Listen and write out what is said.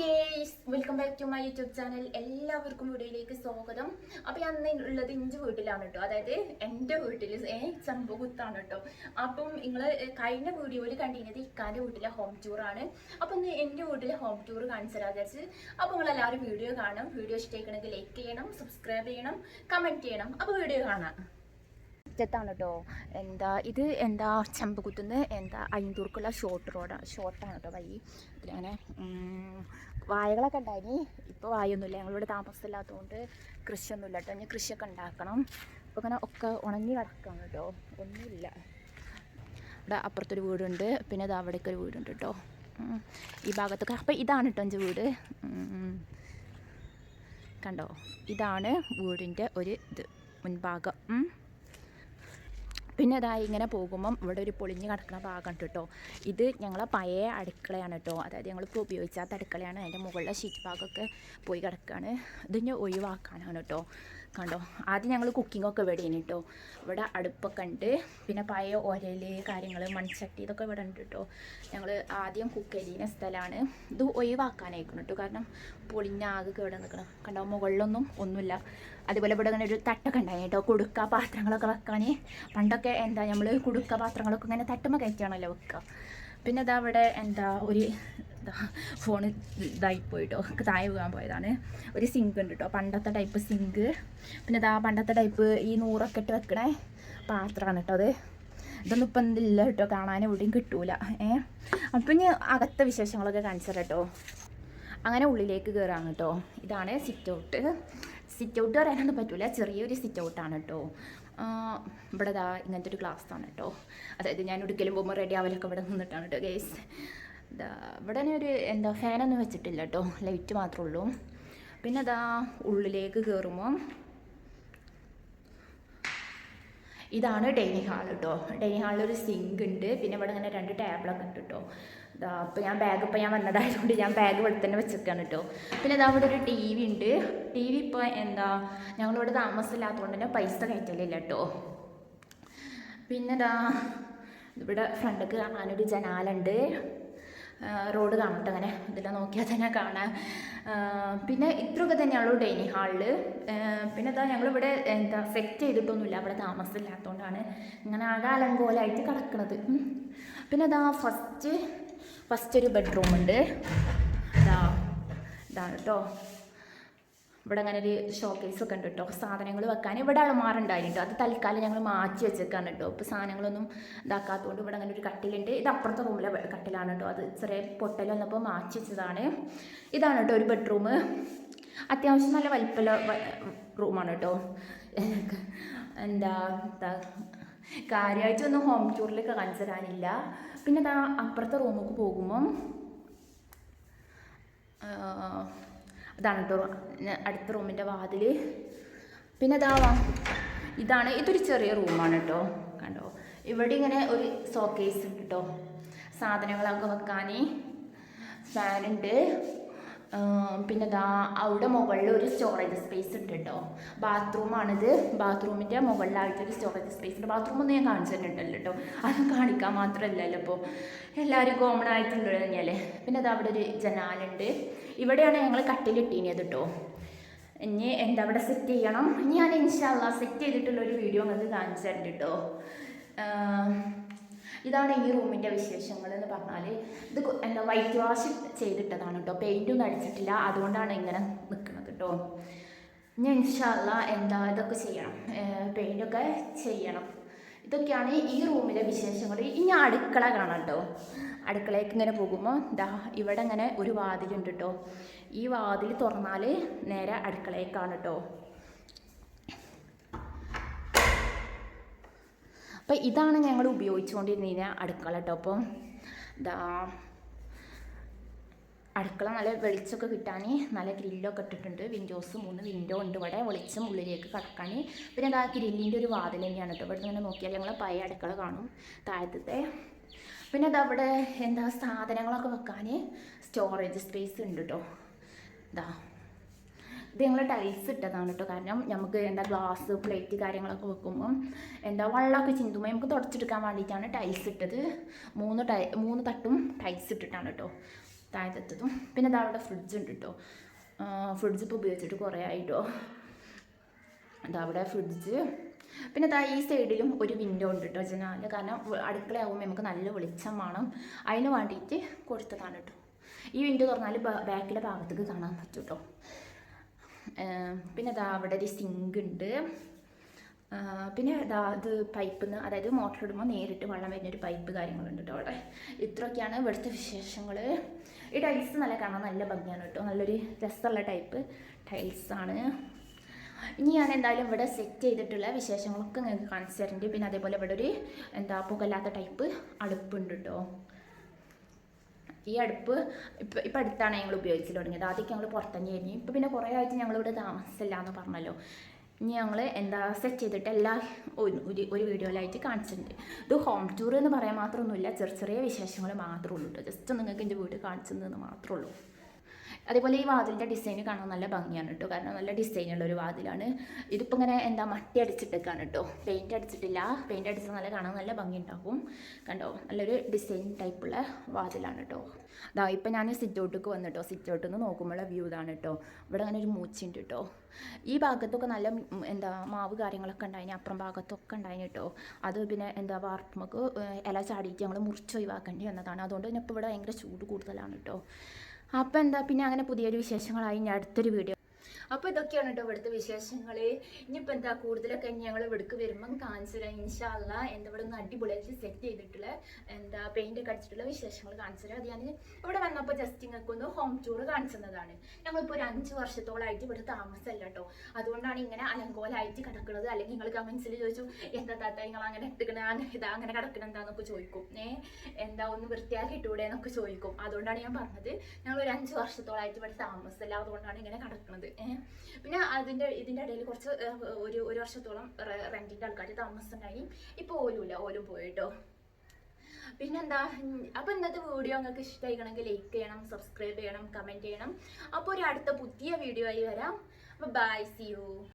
Guys, welcome back to my YouTube channel. എല്ലാവർക്കും വീഡിയോയിലേക്ക് സ്വാഗതം. അപ്പോൾ ഞാൻ ഉള്ളത് എൻ്റെ വീട്ടിലാണ് കേട്ടോ, അതായത് എൻ്റെ വീട്ടിൽ ചമ്പകുത്താണ് കേട്ടോ. അപ്പം നിങ്ങൾ കഴിഞ്ഞ വീഡിയോയിൽ കണ്ടിരുന്നത് ഇക്കാൻ്റെ വീട്ടിലെ ഹോം ടൂറാണ്. അപ്പം ഇന്ന് എൻ്റെ വീട്ടിലെ ഹോം ടൂർ കാണിച്ചു തരാൻ വിചാരിച്ച്. അപ്പോൾ നിങ്ങളെല്ലാവരും വീഡിയോ കാണാം. വീഡിയോ ഇഷ്ടമായിക്കണമെങ്കിൽ ലൈക്ക് ചെയ്യണം, സബ്സ്ക്രൈബ് ചെയ്യണം, കമൻറ്റ് ചെയ്യണം. അപ്പോൾ വീഡിയോ കാണാം. ാണ് കേട്ടോ. ഇത് ചെമ്പകുത്തുനിന്ന് അയിന്തൂർക്കുള്ള ഷോർട്ടാണ് കേട്ടോ വഴി. ഇതിലങ്ങനെ വായകളൊക്കെ ഉണ്ടായി. ഇപ്പോൾ വായൊന്നുമില്ല, ഞങ്ങളിവിടെ താമസമില്ലാത്തതുകൊണ്ട് കൃഷിയൊന്നുമില്ല കേട്ടോ. ഇനി കൃഷിയൊക്കെ ഉണ്ടാക്കണം. അപ്പോൾ ഇങ്ങനെ ഒക്കെ ഉണങ്ങി കിടക്കുകയാണ് കേട്ടോ, ഒന്നുമില്ല. ഇവിടെ അപ്പുറത്തൊരു വീടുണ്ട്, പിന്നെ അത് അവിടേക്ക് ഒരു വീടുണ്ട് കേട്ടോ, ഈ ഭാഗത്തൊക്കെ. അപ്പോൾ ഇതാണ് കേട്ടോ എൻ്റെ വീട്, കണ്ടോ. ഇതാണ് വീടിൻ്റെ ഒരു മുൻഭാഗം. പിന്നെ അതായി ഇങ്ങനെ പോകുമ്പം ഇവിടെ ഒരു പൊളിഞ്ഞ് കിടക്കുന്ന ഭാഗമുണ്ട് കേട്ടോ. ഇത് ഞങ്ങളെ പഴയ അടുക്കളയാണ് കേട്ടോ, അതായത് ഞങ്ങളിപ്പോൾ ഉപയോഗിച്ചാത്ത അടുക്കളയാണ്. അതിൻ്റെ മുകളിലെ ഷീറ്റ് ഭാഗമൊക്കെ പോയി കിടക്കുകയാണ്. ഇതിന് ഒഴിവാക്കാനാണ് കേട്ടോ. കണ്ടോ, ആദ്യം ഞങ്ങൾ കുക്കിങ്ങൊക്കെ ഇവിടെ ആണ് കേട്ടോ. ഇവിടെ അടുപ്പൊക്കെ ഉണ്ട്, പിന്നെ പഴയ ഒരൽ കാര്യങ്ങൾ, മൺചട്ടി, ഇതൊക്കെ ഇവിടെ ഉണ്ട് കേട്ടോ. ഞങ്ങൾ ആദ്യം കുക്ക് ചെയ്യുന്ന സ്ഥലമാണ്. ഇത് ഒഴിവാക്കാനായിരിക്കണം കേട്ടോ, കാരണം പൊളിഞ്ഞാകെ കേട് നിൽക്കണം. കണ്ടോ, മുകളിലൊന്നും ഒന്നുമില്ല. അതുപോലെ ഇവിടെ ഇങ്ങനെ ഒരു തട്ടൊക്കെ ഉണ്ടായി കേട്ടോ, കുടുക്ക പാത്രങ്ങളൊക്കെ വെക്കാൻ. പണ്ടൊക്കെ നമ്മൾ കുടുക്ക പാത്രങ്ങളൊക്കെ ഇങ്ങനെ തട്ടുമ്പോൾ കയറ്റാണല്ലോ വെക്കുക. പിന്നെ ഇതാ അവിടെ ഒരു ഫോണ് ഇതായിപ്പോയിട്ടോ, താഴെ വീഴാൻ പോയതാണ്. ഒരു സിങ്ക് ഉണ്ട് കേട്ടോ, പണ്ടത്തെ ടൈപ്പ് സിങ്ക്. പിന്നെ ഇതാ പണ്ടത്തെ ടൈപ്പ് ഈ 100 ഇട്ട് വെക്കണേ പാത്രമാണ് കേട്ടോ അത്. ഇതൊന്നും ഇപ്പം എന്തില്ല കേട്ടോ, കാണാൻ എവിടെയും കിട്ടൂല. അപ്പം ഇനി അകത്തെ വിശേഷങ്ങളൊക്കെ കാണിച്ചു തരാം കേട്ടോ. അങ്ങനെ ഉള്ളിലേക്ക് കയറാണ് കേട്ടോ. ഇതാണ് സിറ്റ് ഔട്ട്. സിറ്റ് ഔട്ട് പറയാനൊന്നും പറ്റില്ല, ചെറിയൊരു സിറ്റ് ഔട്ടാണ് കേട്ടോ. ഇവിടെ ഇങ്ങനത്തെ ഒരു ഗ്ലാസ്സാണ് കേട്ടോ, അതായത് ഞാൻ ഒരിക്കലും പോകുമ്പോൾ റെഡി ആവലൊക്കെ ഇവിടെ നിന്നിട്ടാണ് കേട്ടോ ഗേസ്. ഇവിടെ ഒരു ഫാനൊന്നും വെച്ചിട്ടില്ല കേട്ടോ, ലൈറ്റ് മാത്രമേ ഉള്ളൂ. പിന്നെ ഉള്ളിലേക്ക് കയറുമ്പം ഇതാണ് ഡൈനിങ് ഹാൾ കേട്ടോ. ഡൈനിങ് ഹാളിൽ ഒരു സിങ്ക് ഉണ്ട്, പിന്നെ ഇവിടെ ഇങ്ങനെ 2 ടേബിളൊക്കെ ഉണ്ട് കേട്ടോ. അപ്പോൾ ഞാൻ വന്നതായതുകൊണ്ട് ഞാൻ ബാഗ് ഇവിടെ തന്നെ വെച്ചേക്കാണ് കേട്ടോ. പിന്നെ അവിടെ ഒരു ടി വി ഉണ്ട്. ടി വി ഇപ്പോൾ ഞങ്ങളിവിടെ താമസമില്ലാത്തതുകൊണ്ട് തന്നെ പൈസ കയറ്റലില്ല കേട്ടോ. പിന്നെ ഇവിടെ ഫ്രണ്ടിലേക്ക് കാണാനൊരു ജനാലുണ്ട്. റോഡ് കാണട്ടെ, അങ്ങനെ ഇതിൽ നോക്കിയാൽ തന്നെ കാണാം. പിന്നെ ഇത്രയൊക്കെ തന്നെയുള്ളൂ ഡൈനിങ് ഹാളിൽ. പിന്നെ ഞങ്ങളിവിടെ സെറ്റ് ചെയ്തിട്ടൊന്നുമില്ല, അവിടെ താമസമില്ലാത്തതുകൊണ്ടാണ് ഇങ്ങനെ ആകെ അലങ്കോലമായിട്ട് കിടക്കുന്നത്. പിന്നെ ഫസ്റ്റ് ഒരു ബെഡ്റൂമുണ്ട്. ഇതാണ് കേട്ടോ. ഇവിടെ അങ്ങനെ ഒരു ഷോക്കേസൊക്കെ ഉണ്ട് കേട്ടോ, സാധനങ്ങൾ വെക്കാൻ. ഇവിടെ അളമാറുണ്ടായിരുന്നു, അത് തൽക്കാലം ഞങ്ങൾ മാറ്റി വെച്ചേക്കാണ് കേട്ടോ. ഇപ്പോൾ സാധനങ്ങളൊന്നും ഇതാക്കാത്തതുകൊണ്ട് ഇവിടെ അങ്ങനെ ഒരു കട്ടിലുണ്ട്. ഇത് അപ്പുറത്തെ റൂമിലെ കട്ടിലാണ് കേട്ടോ, അത് ചെറിയ പൊട്ടൽ വന്നപ്പോൾ മാറ്റി വെച്ചതാണ്. ഇതാണ് കേട്ടോ ഒരു ബെഡ്റൂം. അത്യാവശ്യം നല്ല വലിപ്പമുള്ള റൂമാണ് കേട്ടോ. കാര്യമായിട്ടൊന്നും ഹോം ടൂറിലേക്ക് കാണിച്ചു തരാനില്ല. പിന്നെ അപ്പുറത്തെ റൂമിലേക്ക് പോകുമ്പം അതാണ് കേട്ടോ അടുത്ത റൂമിൻ്റെ വാതിൽ. പിന്നെ ഇതൊരു ചെറിയ റൂമാണ് കേട്ടോ. കണ്ടോ, ഇവിടെ ഇങ്ങനെ ഒരു ഷോക്കേസ് ഉണ്ട് കേട്ടോ, സാധനങ്ങളൊക്കെ വെക്കാൻ. ഫാനുണ്ട്. പിന്നെ അവിടെ മുകളിൽ ഒരു സ്റ്റോറേജ് സ്പേസ് ഉണ്ട് കേട്ടോ. ബാത്റൂമാണിത്. ബാത്റൂമിൻ്റെ മുകളിലായിട്ടൊരു സ്റ്റോറേജ് സ്പേസ് ഉണ്ട്. ബാത്റൂമൊന്നും ഞാൻ കാണിച്ചിട്ടുണ്ടല്ലോ കേട്ടോ, അത് കാണിക്കാൻ മാത്രമല്ലല്ലോ ഇപ്പോൾ, എല്ലാവരും കോമൺ ആയിട്ടുള്ളത് തന്നെയല്ലേ. പിന്നെ അവിടെ ഒരു ജനാലുണ്ട്. ഇവിടെയാണ് ഞങ്ങൾ കട്ടിലിട്ടീനത് കേട്ടോ. ഇനി അവിടെ സെറ്റ് ചെയ്യണം. ഞാൻ ഇൻഷാ അല്ലാഹ് സെറ്റ് ചെയ്തിട്ടുള്ളൊരു വീഡിയോ നിങ്ങൾക്ക് കാണിച്ചു തരുന്നുണ്ട് കേട്ടോ. ഇതാണ് ഈ റൂമിൻ്റെ വിശേഷങ്ങൾ എന്ന് പറഞ്ഞാൽ. ഇത് വൈറ്റ് വാഷ് ചെയ്തിട്ടതാണ് കേട്ടോ, പെയിൻറ്റൊന്നും അടിച്ചിട്ടില്ല, അതുകൊണ്ടാണ് ഇങ്ങനെ നിൽക്കുന്നത് കേട്ടോ. ഇനി ഇൻഷാ അല്ലാഹ് ഇതൊക്കെ ചെയ്യണം, പെയിൻറ്റൊക്കെ ചെയ്യണം. ഇതൊക്കെയാണ് ഈ റൂമിലെ വിശേഷങ്ങൾ. ഇനി അടുക്കള കാണാം കേട്ടോ. അടുക്കളയ്ക്ക് ഇങ്ങനെ പോകുമ്പോൾ ഇവിടെ ഇങ്ങനെ ഒരു വാതിലുണ്ട് കേട്ടോ. ഈ വാതിൽ തുറന്നാൽ നേരെ അടുക്കളയേക്കാണ് കേട്ടോ. അപ്പം ഇതാണ് ഞങ്ങൾ ഉപയോഗിച്ചുകൊണ്ടിരുന്ന അടുക്കള കേട്ടോ. അപ്പം അടുക്കള നല്ല വെളിച്ചമൊക്കെ കിട്ടാൻ നല്ല ഗ്രില്ലൊക്കെ ഇട്ടിട്ടുണ്ട്. 3 വിൻഡോ ഉണ്ട് ഇവിടെ, വെളിച്ചം ഉള്ളിലേക്ക് കടക്കാൻ. പിന്നെ ഗ്രില്ലിൻ്റെ ഒരു വാതിൽ തന്നെയാണ് കേട്ടോ. ഇവിടെ നിന്ന് നോക്കിയാൽ ഞങ്ങൾ പഴയ അടുക്കള കാണും താഴത്തെ. പിന്നെ അവിടെ സാധനങ്ങളൊക്കെ വെക്കാൻ സ്റ്റോറേജ് സ്പേസ് ഉണ്ട് കേട്ടോ. ഇത് ഞങ്ങൾ ടൈൽസ് ഇട്ടതാണ് കേട്ടോ, കാരണം നമുക്ക് ഗ്ലാസ് പ്ലേറ്റ് കാര്യങ്ങളൊക്കെ വെക്കുമ്പം വെള്ളമൊക്കെ ചിന്തുമ്പോൾ നമുക്ക് തുടച്ചെടുക്കാൻ വേണ്ടിയിട്ടാണ് ടൈൽസ് ഇട്ടത്. 3 തട്ടും ടൈൽസ് ഇട്ടിട്ടാണ് കേട്ടോ. താഴത്തെത്തതും. പിന്നെ ഇതാ അവിടെ ഫ്രിഡ്ജ് ഉണ്ട് കേട്ടോ. ഫ്രിഡ്ജ് ഇപ്പോൾ ഉപയോഗിച്ചിട്ട് കുറേ ആയിട്ടോ. അതാ അവിടെ ഫ്രിഡ്ജ്. പിന്നെ ഇതാ ഈ സൈഡിലും ഒരു വിൻഡോ ഉണ്ട് കേട്ടോ, ജനാല്. കാരണം അടുക്കളയാകുമ്പോൾ നമുക്ക് നല്ല വെളിച്ചം വേണം, അതിന് വേണ്ടിയിട്ട് കൊടുത്തതാണ് കേട്ടോ. ഈ വിൻഡോ തുറന്നാൽ ബാക്കിലെ ഭാഗത്തേക്ക് കാണാൻ പറ്റും കേട്ടോ. പിന്നെ ഇതാ അവിടെ ഒരു സിങ്ക് ഉണ്ട്. പിന്നെ ഇതാ അത് പൈപ്പിൽ നിന്ന്, അതായത് മോട്ടർ ഇടുമ്പോൾ നേരിട്ട് വെള്ളം വരുന്നൊരു പൈപ്പ് കാര്യങ്ങളുണ്ട് കേട്ടോ അവിടെ. ഇത്രയൊക്കെയാണ് ഇവിടുത്തെ വിശേഷങ്ങൾ. ഈ ടൈൽസ് നല്ല കാണാൻ നല്ല ഭംഗിയാണ് കേട്ടോ, നല്ലൊരു രസമുള്ള ടൈപ്പ് ടൈൽസാണ്. ഇനി ഞാൻ എന്തായാലും ഇവിടെ സെറ്റ് ചെയ്തിട്ടുള്ള വിശേഷങ്ങളൊക്കെ നിങ്ങൾക്ക് കാണിച്ചു തരുന്നുണ്ട്. പിന്നെ അതേപോലെ ഇവിടെ ഒരു പുകയില്ലാത്ത ടൈപ്പ് അടുപ്പുണ്ട് കേട്ടോ. ഈ അടുപ്പ് ഇപ്പം അടുത്താണ് ഞങ്ങൾ ഉപയോഗിച്ച് തുടങ്ങിയത്. ആദ്യമൊക്കെ ഞങ്ങൾ പുറത്തുതന്നെ ആയിരുന്നു. ഇപ്പം പിന്നെ കുറേ ആയിട്ട് ഞങ്ങളിവിടെ താമസമില്ല എന്ന് പറഞ്ഞല്ലോ. ഇനി ഞങ്ങൾ സെറ്റ് ചെയ്തിട്ട് ഒരു വീഡിയോയിലായിട്ട് കാണിച്ചിട്ടുണ്ട്. ഇത് ഹോം ടൂർ എന്ന് പറയാൻ മാത്രമൊന്നുമില്ല, ചെറിയ വിശേഷങ്ങൾ മാത്രമേ ഉള്ളൂ കേട്ടോ. ജസ്റ്റ് നിങ്ങൾക്ക് എൻ്റെ വീട് കാണിച്ചതെന്ന് മാത്രമേ ഉള്ളൂ. അതേപോലെ ഈ വാതിലിൻ്റെ ഡിസൈൻ കാണാൻ നല്ല ഭംഗിയാണ് കേട്ടോ, കാരണം നല്ല ഡിസൈനുള്ളൊരു വാതിലാണ്. ഇതിപ്പോൾ ഇങ്ങനെ മട്ടി അടിച്ചിട്ടേക്കാണ് കേട്ടോ, പെയിൻറ്റ് അടിച്ചിട്ടില്ല. പെയിൻറ്റ് അടിച്ചാൽ നല്ല കാണാൻ നല്ല ഭംഗി ഉണ്ടാകും. കണ്ടോ, നല്ലൊരു ഡിസൈൻ ടൈപ്പുള്ള വാതിലാണ് കേട്ടോ. അതാ ഇപ്പം ഞാൻ സിറ്റ് ഔട്ടിലേക്ക് വന്നിട്ടോ. സിറ്റ് ഔട്ടിൽ നിന്ന് നോക്കുമ്പോഴുള്ള വ്യൂ ഇതാണ് കേട്ടോ. ഇവിടെ അങ്ങനെ ഒരു മൂച്ചുണ്ട് കേട്ടോ. ഈ ഭാഗത്തൊക്കെ നല്ല മാവ് കാര്യങ്ങളൊക്കെ ഉണ്ടായിന്, അപ്പുറം ഭാഗത്തൊക്കെ ഉണ്ടായിന് കേട്ടോ. അത് പിന്നെ വാർപ്പുമൊക്കെ ഇല ചാടിയിട്ട് ഞങ്ങൾ മുറിച്ച് ഒഴിവാക്കേണ്ടി വന്നതാണ്. അതുകൊണ്ട് തന്നെ ഇപ്പോൾ ഇവിടെ ഭയങ്കര ചൂട് കൂടുതലാണ് കേട്ടോ. അപ്പോൾ പിന്നെ അങ്ങനെ പുതിയൊരു വിശേഷങ്ങളായി ഞാൻ അടുത്തൊരു വീഡിയോ. അപ്പോൾ ഇതൊക്കെയാണ് കേട്ടോ ഇവിടുത്തെ വിശേഷങ്ങൾ. ഇനിയിപ്പോൾ കൂടുതലൊക്കെ ഞങ്ങൾ ഇവിടേക്ക് വരുമ്പം കാണിച്ചു തരാം ഇൻഷാ അല്ലാ. ഇവിടെ നിന്ന് അടിപൊളിയായിട്ട് സെറ്റ് ചെയ്തിട്ടുള്ള പെയിൻ്റ് ഒക്കെ അടിച്ചിട്ടുള്ള വിശേഷങ്ങൾ കാണിച്ചു തരാം. അത് ഞാൻ ഇവിടെ വന്നപ്പോൾ ജസ്റ്റ് നിങ്ങൾക്കൊന്ന് ഹോം ടൂർ കാണിച്ചതാണ്. ഞങ്ങളിപ്പോൾ ഒരു 5 വർഷത്തോളമായിട്ട് ഇവിടെ താമസമല്ല കേട്ടോ. അതുകൊണ്ടാണ് ഇങ്ങനെ അലങ്കോലമായിട്ട് കിടക്കുന്നത്. അല്ലെങ്കിൽ നിങ്ങൾ കമൻസിൽ ചോദിച്ചു എന്താ താത്ത നിങ്ങൾ അങ്ങനെ ഇട്ടുകണ അങ്ങനെ കിടക്കണം എന്താന്നൊക്കെ ചോദിക്കും. ഒന്ന് വൃത്തിയാക്കി ഇട്ടൂടെ എന്നൊക്കെ ചോദിക്കും. അതുകൊണ്ടാണ് ഞാൻ പറഞ്ഞത് ഞങ്ങൾ ഒരു 5 വർഷത്തോളമായിട്ട് ഇവിടെ താമസമല്ല, അതുകൊണ്ടാണ് ഇങ്ങനെ കിടക്കുന്നത്. പിന്നെ ഇതിൻ്റെ ഇടയിൽ കുറച്ച് ഒരു വർഷത്തോളം റെൻറ്റിൻ്റെ ആൾക്കാർ താമസമുണ്ടായി. ഇപ്പോൾ ഓലും പോയിട്ടോ. പിന്നെന്താ, അപ്പോൾ ഇന്നത്തെ വീഡിയോ നിങ്ങൾക്ക് ഇഷ്ടമായിക്കണമെങ്കിൽ ലൈക്ക് ചെയ്യണം, സബ്സ്ക്രൈബ് ചെയ്യണം, കമൻറ്റ് ചെയ്യണം. അപ്പോൾ ഒരു അടുത്ത പുതിയ വീഡിയോ ആയി വരാം. അപ്പോൾ ബൈ, സീ യു.